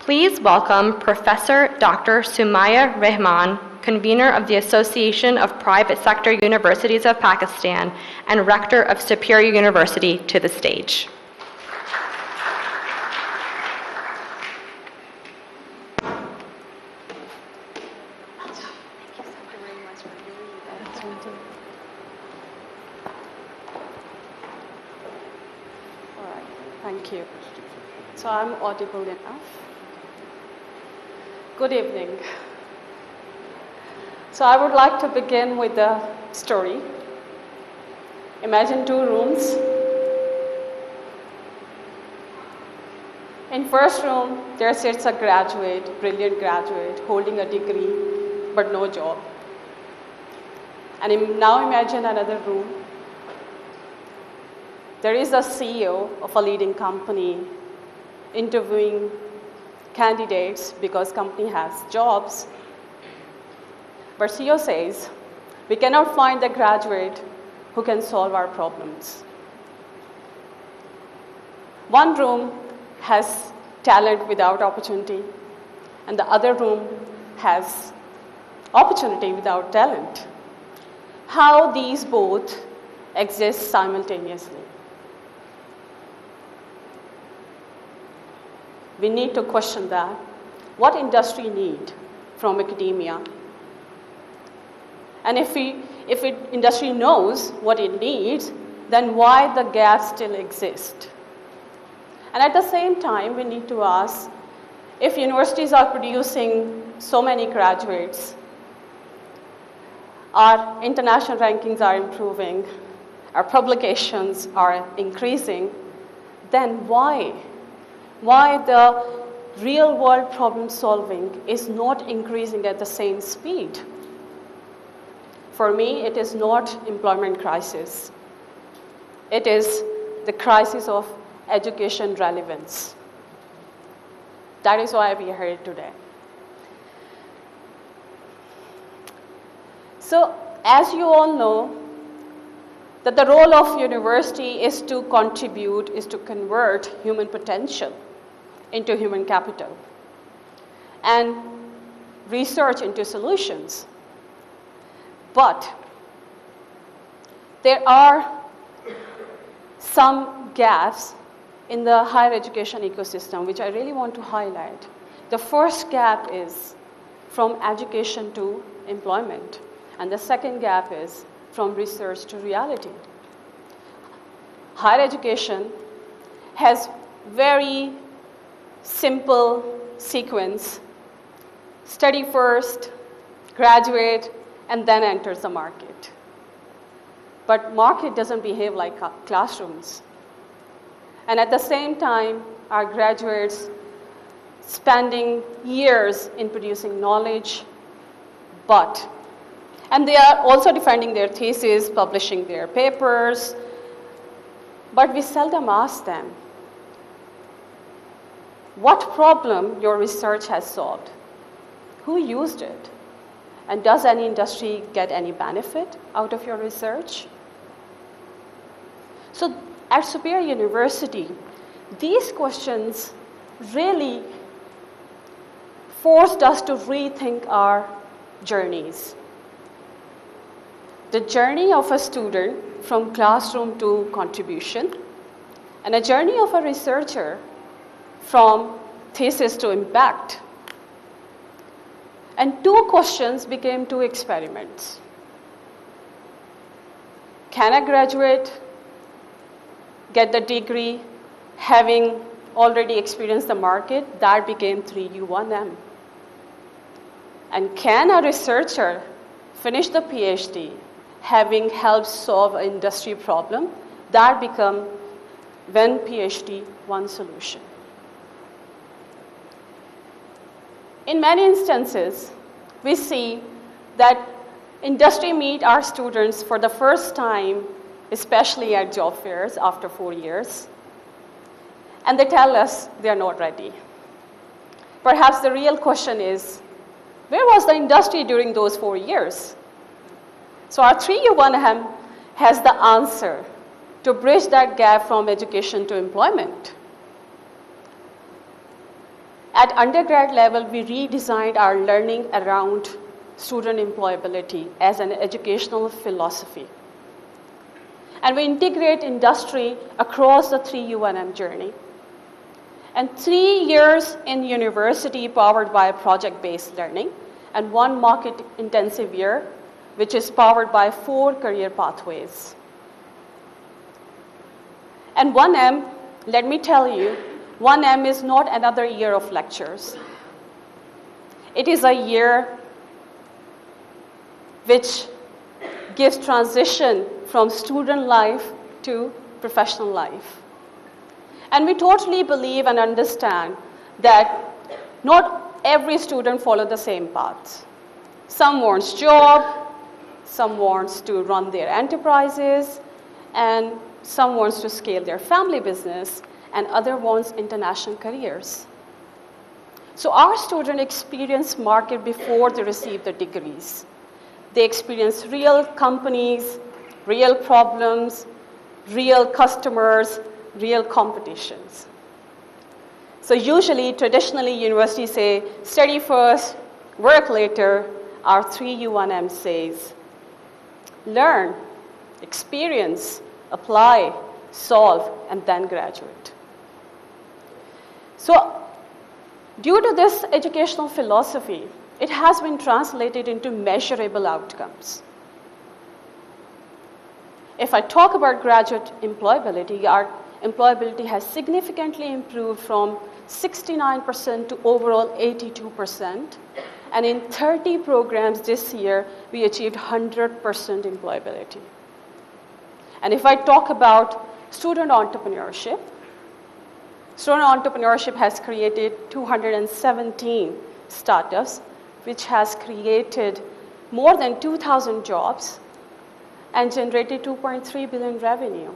Please welcome Professor Dr. Samina Rahman, convener of the Association of Private Sector Universities of Pakistan and Rector of Superior University, to the stage. Thank you. So I'm audible enough. Good evening. So I would like to begin with a story. Imagine two rooms. In first room, there sits a graduate, brilliant graduate, holding a degree, but no job. And now imagine another room. There is a CEO of a leading company interviewing candidates because company has jobs. But CEO says, we cannot find the graduate who can solve our problems. One room has talent without opportunity, and the other room has opportunity without talent. How these both exist simultaneously? We need to question that. What industry need from academia? And if industry knows what it needs, then why the gaps still exist? And at the same time, we need to ask, if universities are producing so many graduates, our international rankings are improving, our publications are increasing, then why the real world problem solving is not increasing at the same speed? For me, it is not employment crisis. It is the crisis of education relevance. That is why we are here today. So, as you all know, that the role of university is to contribute, is to convert human potential into human capital and research into solutions. But there are some gaps in the higher education ecosystem which I really want to highlight. The first gap is from education to employment, and the second gap is from research to reality. Higher education has very simple sequence: study first, graduate, and then enters the market. But market doesn't behave like classrooms. And at the same time, our graduates spending years in producing knowledge, and they are also defending their thesis, publishing their papers, but we seldom ask them, what problem your research has solved? Who used it? And does any industry get any benefit out of your research? So at Superior University, these questions really forced us to rethink our journeys. The journey of a student from classroom to contribution, and a journey of a researcher from thesis to impact. And two questions became two experiments. Can a graduate get the degree having already experienced the market? That became 3U1M. And can a researcher finish the PhD having helped solve an industry problem? That became one PhD, one solution. In many instances, we see that industry meet our students for the first time, especially at job fairs after 4 years, and they tell us they are not ready. Perhaps the real question is, where was the industry during those 4 years? So our 3U1M has the answer to bridge that gap from education to employment. At undergrad level, we redesigned our learning around student employability as an educational philosophy. And we integrate industry across the 3 UNM journey. And 3 years in university powered by project-based learning, and 1 market-intensive year, which is powered by 4 career pathways. And 1M, let me tell you, 1M is not another year of lectures. It is a year which gives transition from student life to professional life. And we totally believe and understand that not every student follows the same path. Some wants job, some wants to run their enterprises, and some wants to scale their family business, and other wants international careers. So our students experience market before they receive the degrees. They experience real companies, real problems, real customers, real competitions. So usually, traditionally, universities say, study first, work later. Our 3 U1M says, learn, experience, apply, solve, and then graduate. So due to this educational philosophy, it has been translated into measurable outcomes. If I talk about graduate employability, our employability has significantly improved from 69% to overall 82%. And in 30 programs this year, we achieved 100% employability. And if I talk about student entrepreneurship has created 217 startups, which has created more than 2,000 jobs and generated 2.3 billion revenue.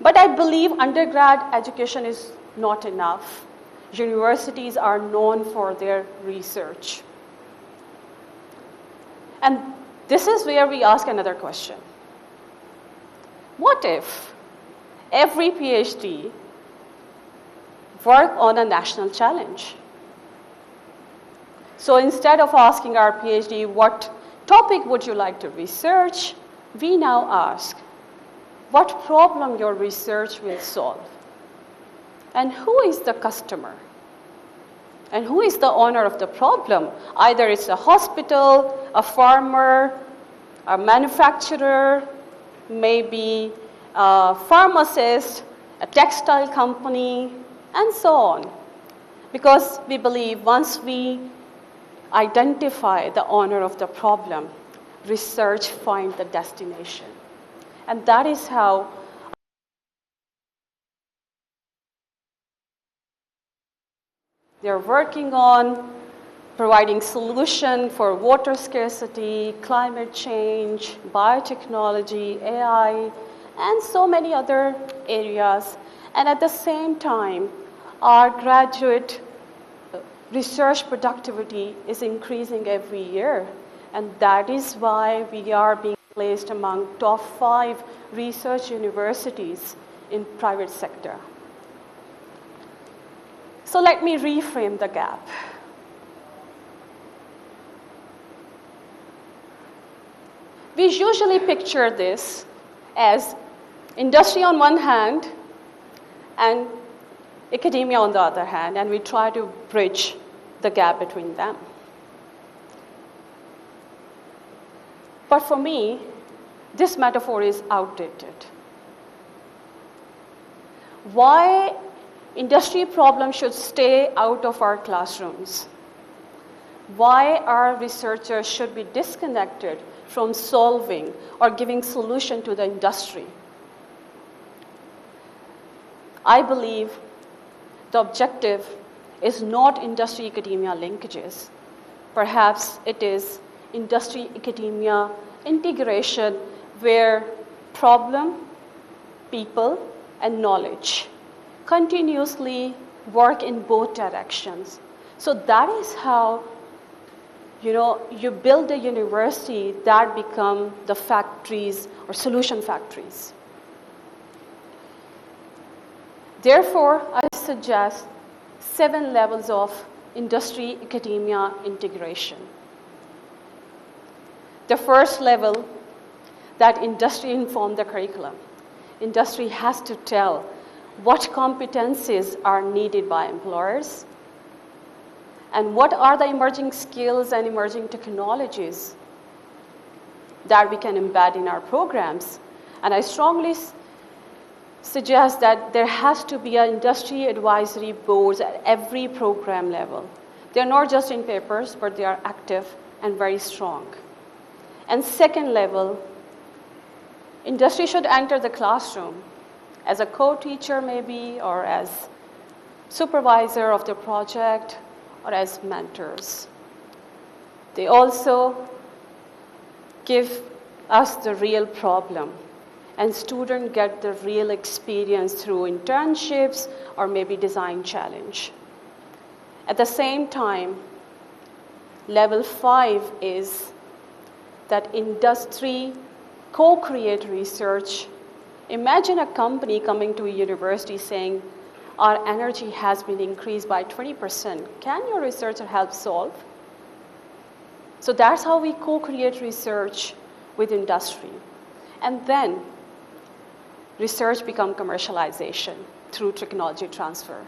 But I believe undergrad education is not enough. Universities are known for their research. And this is where we ask another question. What if every PhD worked on a national challenge? So instead of asking our PhD, what topic would you like to research, we now ask, what problem your research will solve? And who is the customer? And who is the owner of the problem? Either it's a hospital, a farmer, a manufacturer, maybe a pharmacist, a textile company, and so on. Because we believe once we identify the owner of the problem, research finds the destination. And that is how they're working on providing solutions for water scarcity, climate change, biotechnology, AI, and so many other areas. And at the same time, our graduate research productivity is increasing every year. And that is why we are being placed among top 5 research universities in private sector. So let me reframe the gap. We usually picture this as industry on one hand and academia on the other hand, and we try to bridge the gap between them. But for me, this metaphor is outdated. Why industry problems should stay out of our classrooms? Why our researchers should be disconnected from solving or giving solution to the industry? I believe the objective is not industry-academia linkages. Perhaps it is industry-academia integration where problem, people, and knowledge continuously work in both directions. So that is how you build a university that become the factories or solution factories. Therefore, I suggest 7 levels of industry-academia integration. The first level, that industry inform the curriculum. Industry has to tell what competencies are needed by employers and what are the emerging skills and emerging technologies that we can embed in our programs. And I strongly suggest that there has to be an industry advisory boards at every program level. They're not just in papers, but they are active and very strong. And second level, industry should enter the classroom as a co-teacher maybe, or as supervisor of the project, or as mentors. They also give us the real problem, and students get the real experience through internships or maybe design challenge. At the same time, level 5 is that industry co-create research. Imagine a company coming to a university saying, our energy has been increased by 20%. Can your researcher help solve? So that's how we co-create research with industry. And then research becomes commercialization through technology transfer.